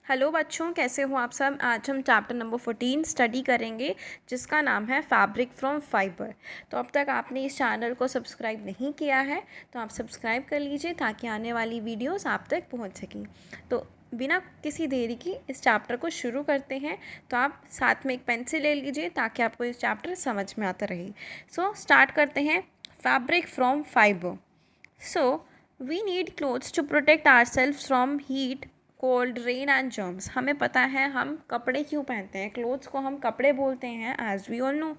Hello बच्चों, कैसे हो आप सब। आज हम चैप्टर नंबर 14 स्टडी करेंगे जिसका नाम है फैब्रिक फ्रॉम फाइबर। तो अब तक आपने इस चैनल को सब्सक्राइब नहीं किया है तो आप सब्सक्राइब कर लीजिए ताकि आने वाली वीडियोस आप तक पहुंच सकें। तो बिना किसी देरी की इस चैप्टर को शुरू करते हैं। तो आप साथ में एक पेंसिल ले लीजिए ताकि आपको इस चैप्टर समझ में आता रहे। सो स्टार्ट करते हैं। Fabric from fibre. So we need clothes to protect our self from heat, cold, rain and germs. हमें पता है हम कपड़े क्यों पहनते हैं। क्लोथ्स को हम कपड़े बोलते हैं, एज वी ऑल नो।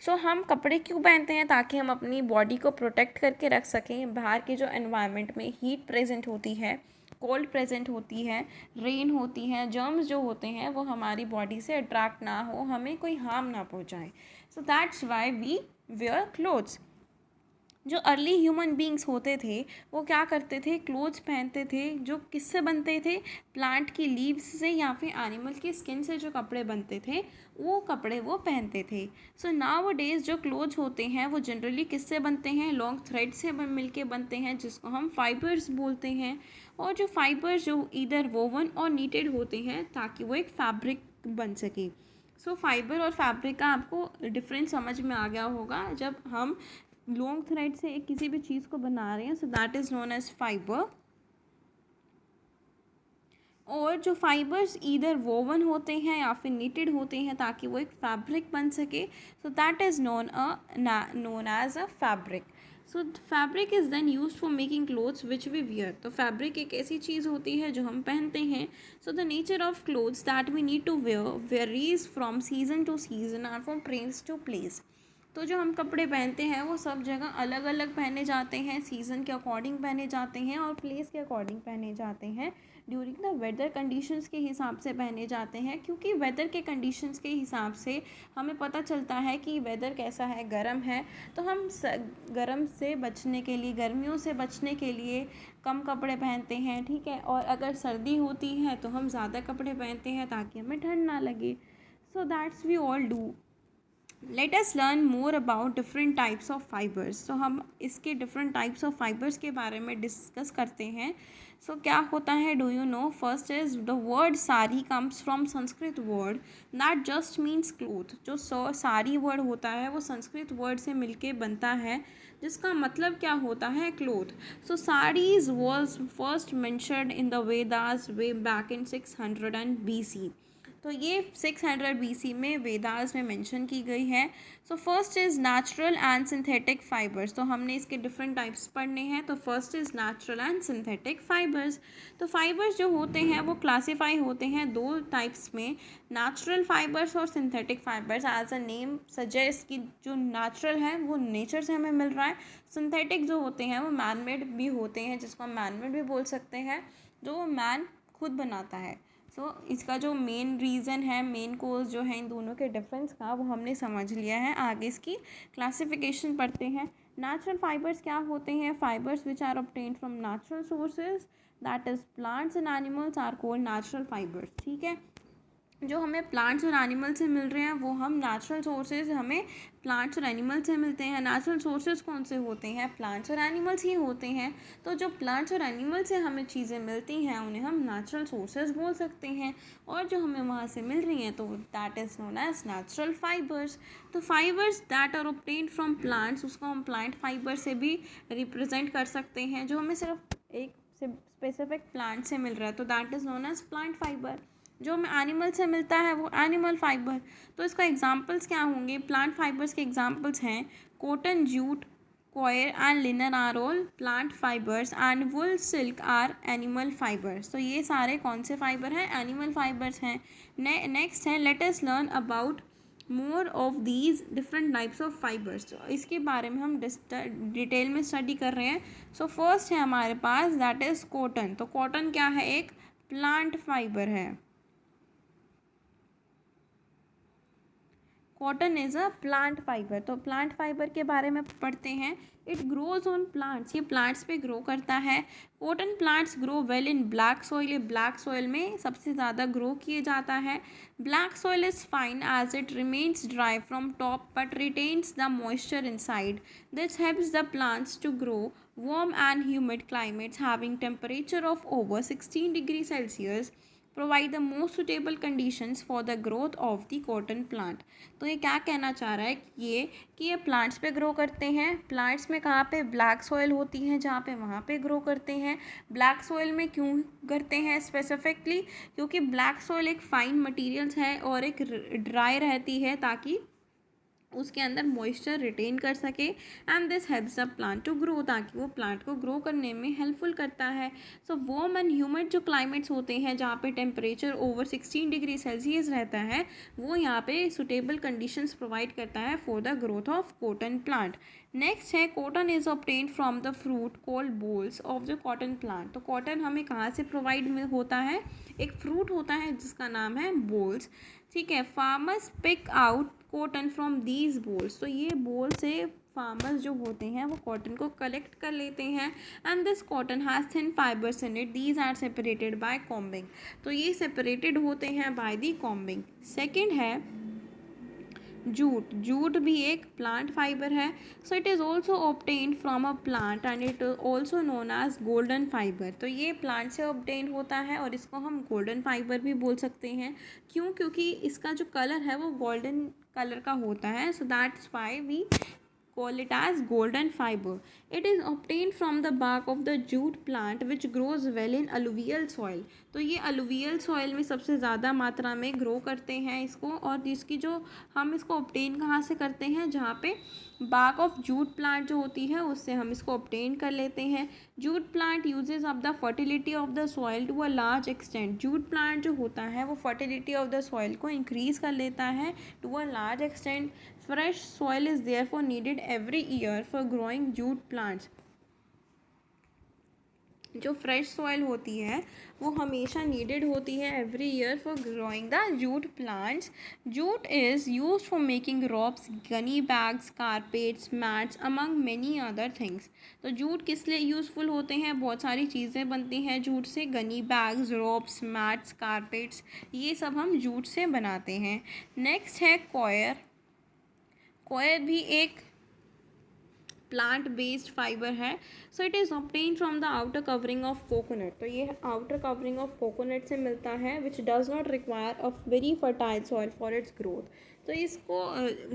सो हम कपड़े क्यों पहनते हैं? ताकि हम अपनी बॉडी को प्रोटेक्ट करके रख सकें। बाहर की जो एनवायरनमेंट में हीट प्रेजेंट होती है, कोल्ड प्रेजेंट होती है, रेन होती है, जर्म्स जो होते हैं वो हमारी बॉडी से अट्रैक्ट ना हो, हमें कोई हार्म ना पहुँचाए। So that's why we wear clothes. जो अर्ली ह्यूमन बींग्स होते थे वो क्या करते थे? क्लोथ्स पहनते थे जो किससे बनते थे? प्लांट की लीव्स से या फिर एनिमल की स्किन से जो कपड़े बनते थे वो कपड़े वो पहनते थे। सो नाउ डेज जो क्लोथ्स होते हैं वो जनरली किससे बनते हैं? लॉन्ग थ्रेड से मिलके बनते हैं जिसको हम फाइबर्स बोलते हैं। और जो फाइबर्स जो इधर वोवन और नीटेड होते हैं ताकि वो एक फैब्रिक बन सके। सो फाइबर और फैब्रिक का आपको डिफरेंस समझ में आ गया होगा। जब हम लॉन्ग थ्रेड से एक किसी भी चीज़ को बना रहे हैं so that is known as fibre. और जो फाइबर्स इधर वोवन होते हैं या फिर नीटेड होते हैं ताकि वो एक फैब्रिक बन सके, so that is known as a fabric. So fabric is then use for making clothes which we wear. तो फैब्रिक एक ऐसी चीज़ होती है जो हम पहनते हैं। So the nature of clothes that we need to wear varies from season to season और फ्रॉम प्लेस टू प्लेस। तो जो हम कपड़े पहनते हैं वो सब जगह अलग अलग पहने जाते हैं, सीज़न के अकॉर्डिंग पहने जाते हैं और प्लेस के अकॉर्डिंग पहने जाते हैं। ड्यूरिंग द वेदर कंडीशंस के हिसाब से पहने जाते हैं, क्योंकि वेदर के कंडीशंस के हिसाब से हमें पता चलता है कि वेदर कैसा है। गर्म है तो हम गर्म से बचने के लिए, गर्मियों से बचने के लिए कम कपड़े पहनते हैं, ठीक है। और अगर सर्दी होती है तो हम ज़्यादा कपड़े पहनते हैं ताकि हमें ठंड ना लगे। So that's we all do. Let us learn more about different types of fibres. तो हम इसके डिफरेंट टाइप्स ऑफ फाइबर्स के बारे में डिस्कस करते हैं। सो क्या होता है, do you no? First is the word sari comes from Sanskrit word that just means cloth. जो साड़ी वर्ड होता है वो संस्कृत वर्ड से मिलके बनता है जिसका मतलब क्या होता है? Cloth. So saris was first mentioned in the Vedas way back in 600 BC। तो ये 600 BC में वेदास में मेंशन की गई है। So first is natural and synthetic fibres. तो हमने इसके डिफरेंट टाइप्स पढ़ने हैं। तो first is natural and synthetic fibres. तो फाइबर्स जो होते हैं वो क्लासीफाई होते हैं दो टाइप्स में, नेचुरल फाइबर्स और synthetic fibres. As a name suggest कि जो नेचुरल है वो नेचर से हमें मिल रहा है। सिंथेटिक जो होते हैं वो मैन मेड भी होते हैं, जिसको हम मैन मेड भी बोल सकते हैं, जो मैन खुद बनाता है। इसका जो मेन रीज़न है, मेन कोज जो है इन दोनों के डिफरेंस का, वो हमने समझ लिया है। आगे इसकी क्लासिफिकेशन पढ़ते हैं। नेचुरल फाइबर्स क्या होते हैं? Fibres which are obtained from natural sources that is plants and animals are called natural fibres, ठीक है। जो हमें प्लांट्स और एनिमल से मिल रहे हैं वो हम नेचुरल सोर्सेज हमें प्लांट्स और एनिमल से मिलते हैं। नेचुरल सोर्सेज कौन से होते हैं? प्लांट्स और एनिमल्स ही होते हैं। तो जो प्लांट्स और एनिमल से हमें चीज़ें मिलती हैं उन्हें हम नेचुरल सोर्सेज बोल सकते हैं। और जो हमें वहाँ से मिल रही हैं तो that is known as natural fibres. तो fibres that are obtained from plants, उसको हम प्लांट फाइबर से भी रिप्रेजेंट कर सकते हैं। जो हमें सिर्फ एक स्पेसिफिक प्लांट से मिल रहा है तो that is known as plant fibre. जो हमें एनिमल से मिलता है वो एनिमल फाइबर। तो इसका एग्जांपल्स क्या होंगे? प्लांट फाइबर्स के एग्जांपल्स हैं cotton, jute, coir and linen are all plant fibres and wool, silk are animal fibres. तो ये सारे कौन से फाइबर हैं? एनिमल फाइबर्स हैं। नेक्स्ट है, let us learn about more of these different types of fibres. तो इसके बारे में हम डिटेल में स्टडी कर रहे हैं। सो फर्स्ट है हमारे पास दैट इज़ कॉटन। तो कॉटन क्या है? एक प्लांट फाइबर है। Cotton is a plant fibre. तो प्लांट फाइबर के बारे में पढ़ते हैं। इट ग्रोज ऑन प्लांट्स, ये प्लांट्स पे ग्रो करता है। Cotton plants grow well in black soil, ये ब्लैक सॉइल में सबसे ज़्यादा ग्रो किए जाता है। Black soil is fine as it remains dry from top but retains the moisture inside. This helps the plants to grow warm and humid climates having temperature of over 16 degrees Celsius. Provide the most suitable conditions for the growth of the cotton plant. तो ये क्या कहना चाह रहा है कि ये plants पे ग्रो करते हैं। प्लांट्स में कहाँ पे, ब्लैक सॉइल होती है जहाँ पे, वहाँ पे ग्रो करते हैं। ब्लैक सॉइल में क्यों करते हैं स्पेसिफिकली, क्योंकि ब्लैक सॉइल एक फाइन मटीरियल्स है और एक ड्राई रहती है ताकि उसके अंदर मॉइस्चर रिटेन कर सके, and this helps the plant to grow, ताकि वो प्लांट को ग्रो करने में हेल्पफुल करता है। सो वार्म एंड ह्यूमिड जो क्लाइमेट्स होते हैं जहाँ पे टेम्परेचर ओवर 16 डिग्री सेल्सियस रहता है, वो यहाँ पे सुटेबल कंडीशंस प्रोवाइड करता है for the growth of cotton plant. Next है cotton is obtained from the fruit called bolls of the cotton plant. तो कॉटन हमें कहाँ से प्रोवाइड में होता है, एक फ्रूट होता है जिसका नाम है बोल्स। ठीक है, farmers pick out cotton from these bolls. तो ये बोल से फार्मर्स जो होते हैं वो कॉटन को कलेक्ट कर लेते हैं, and this cotton has thin fibres in it, these are separated by combing. तो ये सेपरेटेड होते हैं बाय दी कॉम्बिंग। सेकेंड है जूट। जूट भी एक प्लांट फाइबर है। So it is also obtained from a plant and it also known as golden fibre. तो ये प्लांट से ऑब्टेन्ड होता है और इसको हम गोल्डन फाइबर भी बोल सकते हैं। क्यों, क्योंकि इसका जो कलर है वो गोल्डन कलर का होता है, so that's why we call it as golden fiber. It is obtained from the bark of the jute plant which grows well in alluvial soil. तो ये alluvial soil में सबसे ज़्यादा मात्रा में ग्रो करते हैं इसको, और इसकी जो हम इसको obtain कहाँ से करते हैं, जहाँ पे bark of jute plant जो होती है उससे हम इसको obtain कर लेते हैं। jute plant uses up the fertility of the soil to a large extent. jute plant जो होता है वो fertility of the soil को increase कर लेता है to a large extent. Fresh soil is therefore needed every year for growing jute plants. जो fresh soil होती है वो हमेशा नीडेड होती है every year for growing the jute plants. Jute is used for making ropes, Ghani bags, carpets, mats among many other things. तो jute किस लिए यूज़फुल होते हैं, बहुत सारी चीज़ें बनती हैं जूट से, Ghani bags, ropes, mats, carpets, ये सब हम जूट से बनाते हैं। नेक्स्ट है कॉयर। कॉयर भी एक प्लांट बेस्ड फाइबर है। So it is obtain from the outer covering of coconut. तो ये आउटर कवरिंग ऑफ कोकोनट से मिलता है, which does not require a very fertile soil for its growth. तो इसको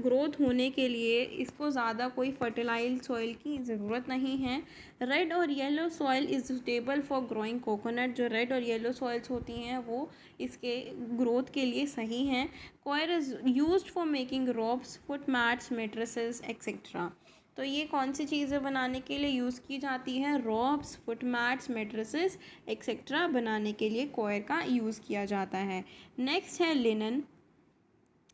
ग्रोथ होने के लिए इसको ज़्यादा कोई फर्टिलाइल सॉइल की ज़रूरत नहीं है। रेड और yellow soil is suitable for growing coconut. जो रेड और येलो सॉइल्स होती हैं वो इसके ग्रोथ के लिए सही हैं। Coir is used for making ropes, foot mats, mattresses etcetera. तो ये कौन सी चीज़ें बनाने के लिए यूज़ की जाती हैं, robes, foot mats, mattresses etcetera बनाने के लिए कॉयर का यूज़ किया जाता है। नेक्स्ट है लिनन।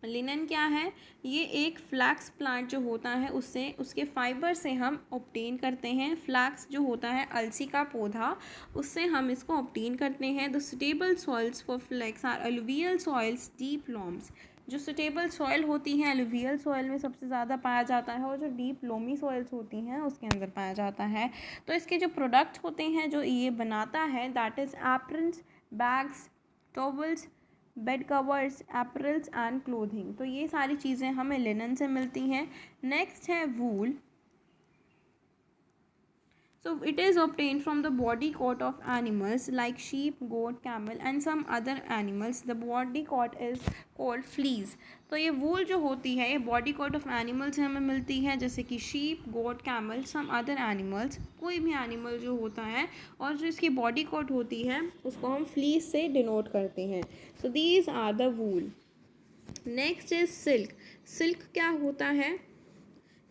लिनन क्या है, ये एक फ्लैक्स प्लांट जो होता है उससे, उसके फाइबर से हम ऑब्टेन करते हैं। फ्लैक्स जो होता है अलसी का पौधा, उससे हम इसको ऑब्टेन करते हैं। The suitable soils for flax are alluvial soils, deep loams. जो सुटेबल सॉइल होती हैं अलुवियल सॉइल में सबसे ज़्यादा पाया जाता है, और जो डीप लोमी सॉइल्स होती हैं उसके अंदर पाया जाता है। तो इसके जो प्रोडक्ट्स होते हैं जो ये बनाता है, that is aprons, bags, towels, bed covers, apparels and clothing. तो ये सारी चीज़ें हमें लिनन से मिलती हैं। नेक्स्ट है वूल। So it is obtained from the body coat of animals like sheep, goat, camel and some other animals. The body coat is called fleece. तो ये वूल जो होती है ये बॉडी कोट ऑफ एनिमल से हमें मिलती है, जैसे कि शीप, गोट, कैमल, सम अदर एनिमल्स, कोई भी एनिमल जो होता है, और जो इसकी बॉडी कोट होती है उसको हम फ्लीस से डिनोट करते हैं। So these are the wool. Next is silk. Silk क्या होता है,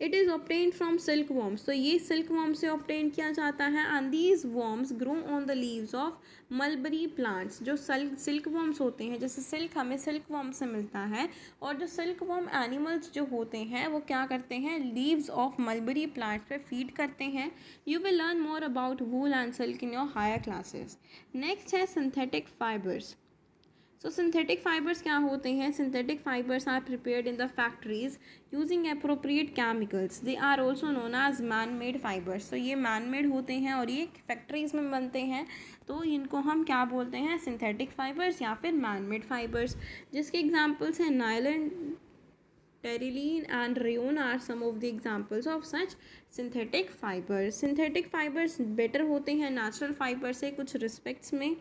it is obtain from silk worms. तो ये सिल्क वॉर्म से ऑब्टेन किया जाता है, and these worms grow on the leaves of mulberry plants. जो सिल्क वॉर्म्स होते हैं, जैसे सिल्क हमें सिल्क वॉर्म से मिलता है, और जो सिल्क वॉर्म एनिमल्स जो होते हैं वो क्या करते हैं, लीव्स ऑफ मलबरी प्लांट्स पे फीड करते हैं। You will learn more about wool and silk in your higher classes. Next है synthetic fibres. So synthetic fibres क्या होते हैं, synthetic fibres are prepared in the factories using appropriate chemicals. They are also known as man made fibres. तो ये man made होते हैं और ये फैक्ट्रीज में बनते हैं, तो इनको हम क्या बोलते हैं, सिंथेटिक फाइबर्स या फिर मैन मेड फाइबर्स। जिसके एग्जाम्पल्स हैं nylon, terylene and rayon are some of the examples of such synthetic fibres. Synthetic fibres better होते हैं नेचुरल फाइबर से कुछ रिस्पेक्ट्स में।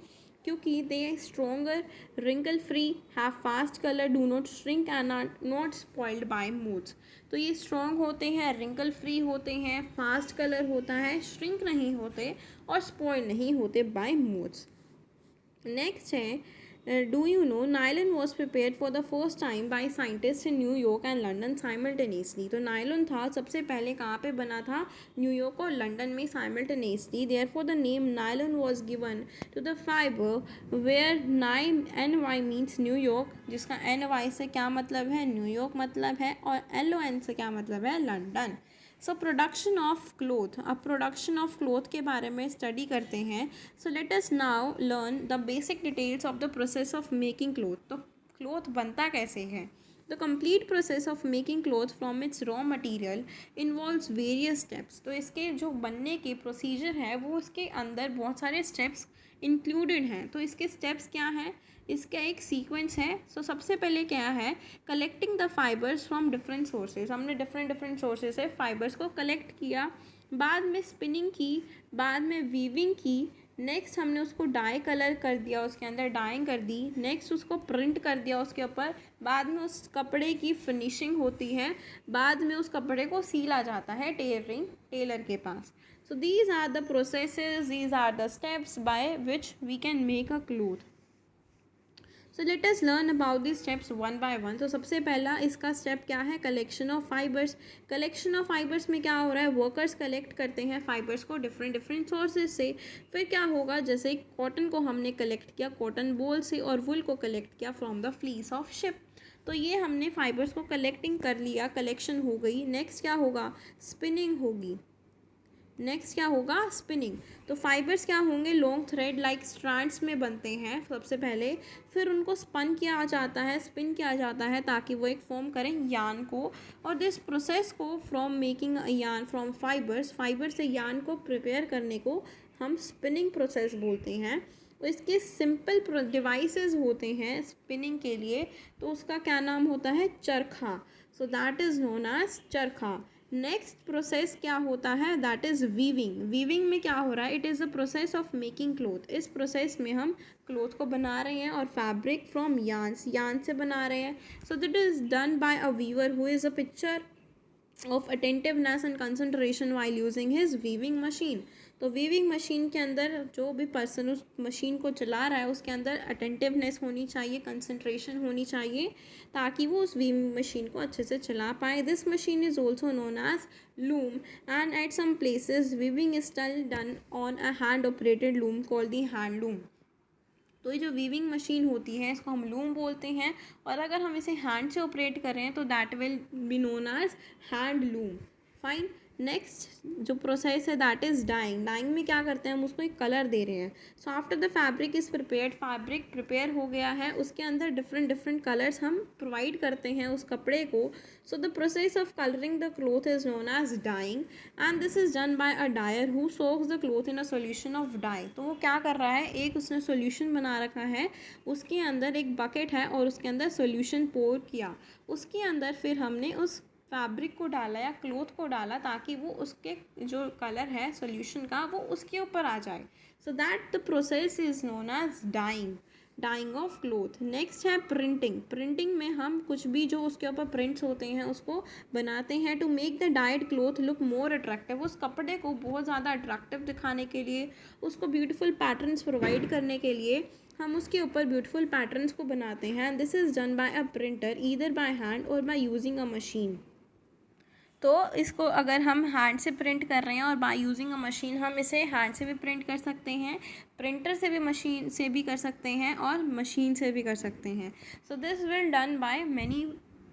क्योंकि they stronger, wrinkle free, have fast colour, do not shrink and are not spoiled by moths. तो ये strong होते हैं, रिंकल फ्री होते हैं, फास्ट कलर होता है, श्रिंक नहीं होते और स्पॉइल नहीं होते बाय मूड्स। नेक्स्ट है do you no nylon was prepared for the first time by scientist in New York and London simultaneously. तो नायलॉन था सबसे पहले कहाँ पे बना था, न्यूयॉर्क और लंदन में simultaneously. Therefore the name nylon was given to the fibre where NY means New York, जिसका NY से क्या मतलब है, न्यूयॉर्क मतलब है, और LON से क्या मतलब है, London. So production of cloth, अब प्रोडक्शन ऑफ क्लोथ के बारे में स्टडी करते हैं। सो let us now learn the basic details of the process of making cloth. तो क्लोथ बनता कैसे है। The complete process of making cloth from its raw material involves various steps. तो इसके जो बनने के प्रोसीजर है वो इसके अंदर बहुत सारे स्टेप्स इंक्लूडेड हैं। तो इसके स्टेप्स क्या हैं, इसका एक सीक्वेंस है। सो सबसे पहले क्या है, collecting the fibres from different sources. हमने डिफरेंट सोर्सेज से फाइबर्स को कलेक्ट किया, बाद में स्पिनिंग की, बाद में वीविंग की, नेक्स्ट हमने उसको डाई कलर कर दिया, उसके अंदर डाइंग कर दी, नेक्स्ट उसको प्रिंट कर दिया उसके ऊपर, बाद में उस कपड़े की फिनिशिंग होती है, बाद में उस कपड़े को सीला जाता है टेलर के पास। So these are the processes, these are the steps by which we can make a cloth. So let us learn about this steps one by one. तो सबसे पहला इसका स्टेप क्या है, collection of fibres. Collection of fibres में क्या हो रहा है, वर्कर्स कलेक्ट करते हैं फाइबर्स को डिफरेंट सोर्सेज से। फिर क्या होगा, जैसे कॉटन को हमने कलेक्ट किया कॉटन बॉल से, और वुल को कलेक्ट किया from the fleece of ship. तो ये हमने फाइबर्स को कलेक्टिंग कर लिया, कलेक्शन हो गई। नेक्स्ट क्या होगा, स्पिनिंग होगी। नेक्स्ट क्या होगा, स्पिनिंग। तो फाइबर्स क्या होंगे, लॉन्ग थ्रेड लाइक स्ट्रैंड्स में बनते हैं सबसे पहले, फिर उनको स्पन किया जाता है, स्पिन किया जाता है ताकि वो एक फॉर्म करें यान को। और दिस प्रोसेस को फ्रॉम मेकिंग यान फ्रॉम फाइबर से यान को प्रिपेयर करने को हम स्पिनिंग प्रोसेस बोलते हैं। तो इसके सिंपल डिवाइसेस होते हैं स्पिनिंग के लिए, तो उसका क्या नाम होता है, charkha. So that is known as charkha. Next process क्या होता है, दैट इज़ वीविंग। वीविंग में क्या हो रहा है, it is the process of making cloth. इस प्रोसेस में हम क्लोथ को बना रहे हैं और फैब्रिक फ्रॉम यान से बना रहे हैं। So that is done by a weaver who is a picture of attentiveness and concentration while using his weaving machine. तो वीविंग मशीन के अंदर जो भी पर्सन उस मशीन को चला रहा है उसके अंदर अटेंटिवनेस होनी चाहिए, कंसंट्रेशन होनी चाहिए, ताकि वो उस वीविंग मशीन को अच्छे से चला पाए। This machine is also known as loom and at some places weaving is still done on a hand operated loom called the handloom. तो ये जो वीविंग मशीन होती है इसको हम लूम बोलते हैं, और अगर हम इसे हैंड से ऑपरेट कर रहे हैं तो that will be known as handloom. Fine. Next जो प्रोसेस है दैट इज़ डाइंग। डाइंग में क्या करते हैं, हम उसको एक कलर दे रहे हैं। So after the fabric is prepared, fabric prepare हो गया है, उसके अंदर डिफरेंट कलर्स हम प्रोवाइड करते हैं उस कपड़े को। So the process of colouring the cloth is known as dyeing and this is done by a dyer who soaks the cloth in a solution of dye. तो वो क्या कर रहा है, एक उसने सोल्यूशन बना रखा है, उसके अंदर एक बकेट है और उसके अंदर सोल्यूशन पोर किया, उसके अंदर फिर हमने उस फैब्रिक को डाला या क्लोथ को डाला ताकि वो उसके जो कलर है सॉल्यूशन का वो उसके ऊपर आ जाए। So that the process is known as dyeing of cloth. Next है प्रिंटिंग। प्रिंटिंग में हम कुछ भी जो उसके ऊपर प्रिंट्स होते हैं उसको बनाते हैं to make the dyed cloth look more attractive. उस कपड़े को बहुत ज़्यादा अट्रैक्टिव दिखाने के लिए, उसको ब्यूटीफुल पैटर्न्स प्रोवाइड करने के लिए हम उसके ऊपर ब्यूटीफुल पैटर्न्स को बनाते हैं। This is done by a printer either by hand और बाय यूजिंग अ मशीन। तो इसको अगर हम हैंड से प्रिंट कर रहे हैं और बाय यूजिंग अ मशीन, हम इसे हैंड से भी प्रिंट कर सकते हैं, प्रिंटर से भी, मशीन से भी कर सकते हैं और मशीन से भी कर सकते हैं। So this will done by many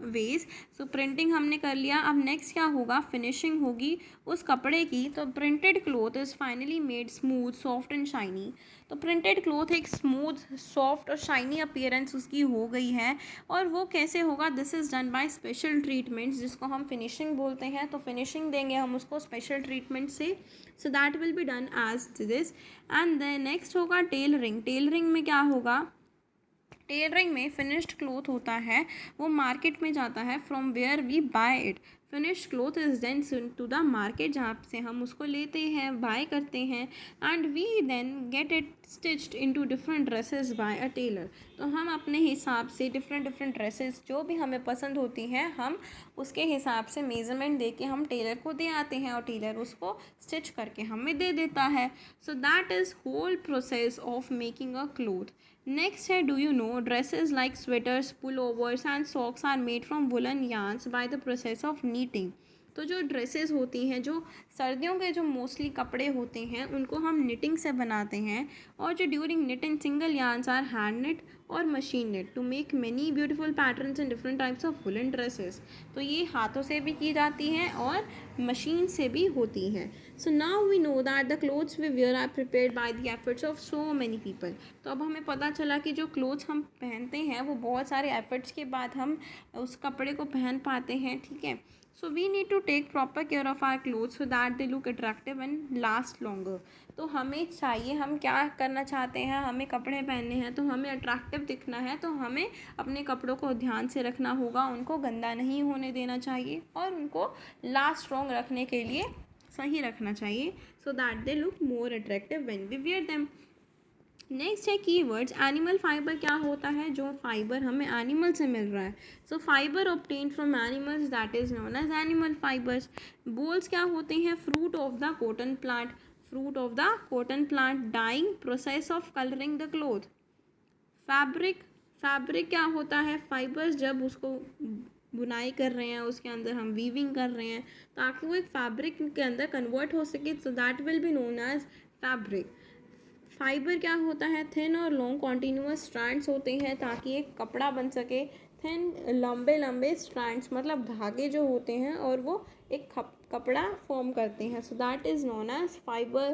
ways. So printing हमने कर लिया, अब नेक्स्ट क्या होगा, फिनिशिंग होगी उस कपड़े की। तो printed cloth is finally made smooth soft and shiny. तो प्रिंटेड क्लोथ एक स्मूथ सॉफ्ट और शाइनी अपीयरेंस उसकी हो गई है, और वो कैसे होगा, this is done by special treatments, जिसको हम फिनिशिंग बोलते हैं। तो फिनिशिंग देंगे हम उसको स्पेशल ट्रीटमेंट से। So that will be done as this. And then next होगा टेलरिंग। टेलरिंग में क्या होगा, टेलरिंग में फिनिश्ड क्लोथ होता है वो मार्केट में जाता है from where we buy it. Finish cloth is then sent to the market, जहाँ से हम उसको लेते हैं, बाय करते हैं, and we then get it stitched into different dresses by a tailor. तो हम अपने हिसाब से डिफरेंट डिफरेंट ड्रेसेस जो भी हमें पसंद होती हैं, हम उसके हिसाब से मेजरमेंट दे के हम टेलर को दे आते हैं और टेलर उसको स्टिच करके हमें दे देता है। So that is whole process of making a cloth. Next है, do you know dresses like sweaters, pullovers and socks are made from woollen yarns by the process of knitting. तो जो dresses होती हैं, जो सर्दियों के जो mostly कपड़े होते हैं, उनको हम निटिंग से बनाते हैं, और जो during knitting single yarns are hand knit और machine knit to make many beautiful patterns in different types of woollen dresses. तो ये हाथों से भी की जाती हैं और मशीन से भी होती हैं। So now we know that the clothes we wear are prepared by the efforts of so many people. तो अब हमें पता चला कि जो क्लोथ्स हम पहनते हैं वो बहुत सारे एफर्ट्स के बाद हम उस कपड़े को पहन पाते हैं, ठीक है। So we need to take proper care of our clothes so that they look attractive and last longer. तो हमें चाहिए, हम क्या करना चाहते हैं, हमें कपड़े पहनने हैं तो हमें अट्रैक्टिव दिखना है, तो हमें अपने कपड़ों को ध्यान से रखना होगा, उनको गंदा नहीं होने देना चाहिए और उनको लास्ट लॉन्ग रखने के लिए सही रखना चाहिए, so that they look more attractive when we wear them. Next है कीवर्ड्स। एनिमल फाइबर क्या होता है, जो फाइबर हमें एनिमल से मिल रहा है। So fibre obtain from animals that is known as animal fibres. Bolls क्या होते हैं, fruit of the cotton plant, fruit of the cotton plant. Dyeing, process of colouring the cloth. Fabric, fabric क्या होता है, फाइबर्स जब उसको बुनाई कर रहे हैं, उसके अंदर हम वीविंग कर रहे हैं ताकि वो एक फैब्रिक के अंदर कन्वर्ट हो सके, so that will be known as fabric. Fibre क्या होता है, थिन और लॉन्ग कॉन्टीन्यूअस स्ट्रैंड्स होते हैं ताकि एक कपड़ा बन सके। थिन लंबे लंबे स्ट्रैंड्स मतलब धागे जो होते हैं और वो एक कपड़ा फॉर्म करते हैं, so that is known as fibre.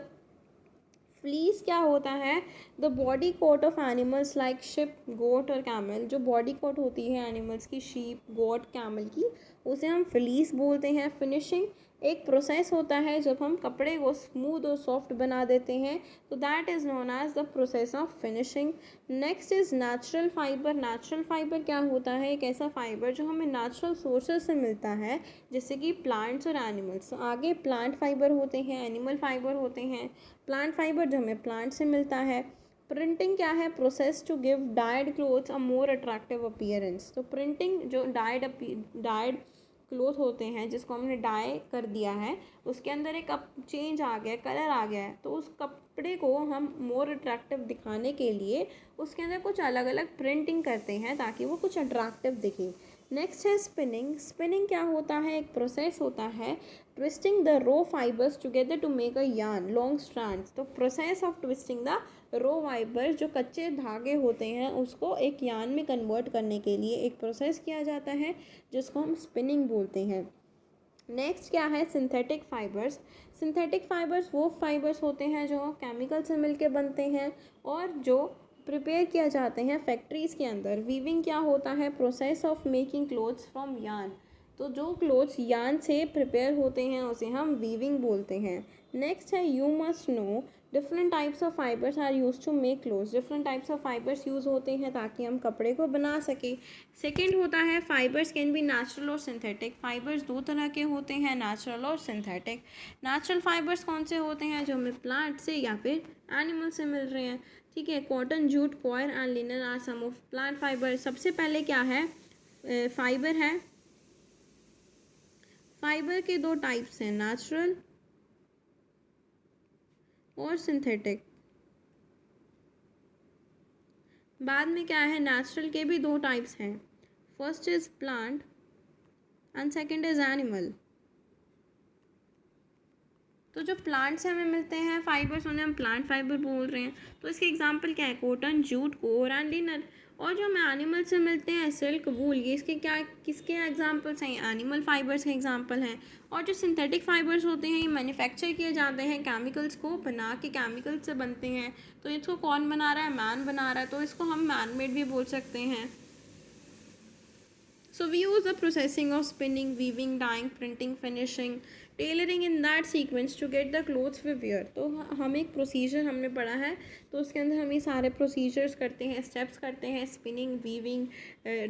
Fleece क्या होता है, the body coat of animals like sheep, goat और कैमल। जो बॉडी कोट होती है एनिमल्स की, शीप, गोट, कैमल की, उसे हम फ्लीस बोलते हैं। फिनिशिंग एक प्रोसेस होता है जब हम कपड़े को स्मूथ और सॉफ्ट बना देते हैं, तो that is known as the process of finishing. Next is natural fibre. Natural fibre क्या होता है, एक ऐसा फाइबर जो हमें नेचुरल सोर्सेज से मिलता है, जैसे कि प्लांट्स और एनिमल्स। आगे प्लांट फाइबर होते हैं, एनिमल फाइबर होते हैं। प्लांट फाइबर जो हमें प्लांट से मिलता है। प्रिंटिंग क्या है, process to give dyed clothes a more attractive appearance. तो प्रिंटिंग जो डाइड क्लोथ होते हैं जिसको हमने डाई कर दिया है, उसके अंदर एक अब चेंज आ गया, कलर आ गया है, तो उस कपड़े को हम मोर अट्रैक्टिव दिखाने के लिए उसके अंदर कुछ अलग अलग प्रिंटिंग करते हैं ताकि वो कुछ अट्रैक्टिव दिखे। नेक्स्ट है स्पिनिंग। स्पिनिंग क्या होता है, एक प्रोसेस होता है twisting the raw fibres together to make a yarn long strands. तो process of twisting the raw fibres, जो कच्चे धागे होते हैं उसको एक यार्न में कन्वर्ट करने के लिए एक प्रोसेस किया जाता है जिसको हम स्पिनिंग बोलते हैं। नेक्स्ट क्या है, सिंथेटिक फाइबर्स। सिंथेटिक फाइबर्स वो फाइबर्स होते हैं जो केमिकल से मिलके बनते हैं और जो प्रिपेयर किया जाते हैं फैक्ट्रीज़ के अंदर। वीविंग क्या होता है, process of making clothes from yarn. तो जो क्लोथ्स यार्न से प्रिपेयर होते हैं उसे हम वीविंग बोलते हैं। नेक्स्ट है, you must know different types of fibres are use to make clothes. Different types of fibres use होते हैं ताकि हम कपड़े को बना सकें। सेकेंड होता है, फाइबर्स कैन बी नेचुरल और सिंथेटिक। फाइबर्स दो तरह के होते हैं, नेचुरल और सिंथेटिक। नेचुरल फाइबर्स कौन से होते हैं, जो हमें प्लांट से या फिर एनिमल से मिल रहे हैं, ठीक है। Cotton, jute, coir and linen are some of plant fibre. सबसे पहले क्या है, फाइबर है। फाइबर के दो टाइप्स हैं, नेचुरल और सिंथेटिक। बाद में क्या है, नेचुरल के भी दो टाइप्स हैं, first is plant and second is animal. तो जो प्लांट से हमें मिलते हैं फाइबर्स उन्हें हम प्लांट फाइबर बोल रहे हैं। तो इसके एग्जांपल क्या है, cotton, jute, core and linen. और जो हमें एनिमल से मिलते हैं, सिल्क, वूल, ये इसके क्या किसके एग्जांपल्स हैं, एनिमल फाइबर्स के एग्जांपल हैं। और जो सिंथेटिक फाइबर्स होते हैं ये मैन्युफैक्चर किए जाते हैं, केमिकल्स को बना के केमिकल से बनते हैं। तो इसको कौन बना रहा है, मैन बना रहा है, तो इसको हम मैन मेड भी बोल सकते हैं। So we use the processing of spinning, weaving, dyeing, printing, finishing tailoring in that sequence to get the clothes we wear. तो हम एक प्रोसीजर हमने पढ़ा है, तो उसके अंदर हम ये सारे प्रोसीजर्स करते हैं, स्टेप्स करते हैं, spinning, weaving,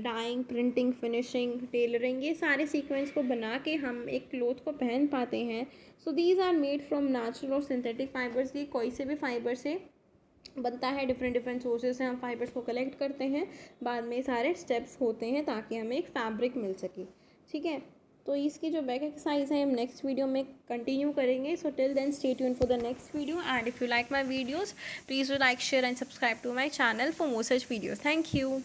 dyeing, printing, finishing, tailoring, ये सारे सीक्वेंस को बना के हम एक क्लोथ को पहन पाते हैं। So these are made from natural और सिंथेटिक फाइबर्स। ये कोई से भी फाइबर से बनता है, डिफरेंट डिफरेंट सोर्सेज से हम फाइबर्स को कलेक्ट करते हैं, बाद में सारे स्टेप्स होते हैं ताकि हमें एक फैब्रिक मिल सके। ठीक है, तो इसकी जो बैक एक्सरसाइज है हम नेक्स्ट वीडियो में कंटिन्यू करेंगे। So till then stay tune for the next video, and if you like my videos please do like, share and subscribe to my channel for more such videos. Thank you.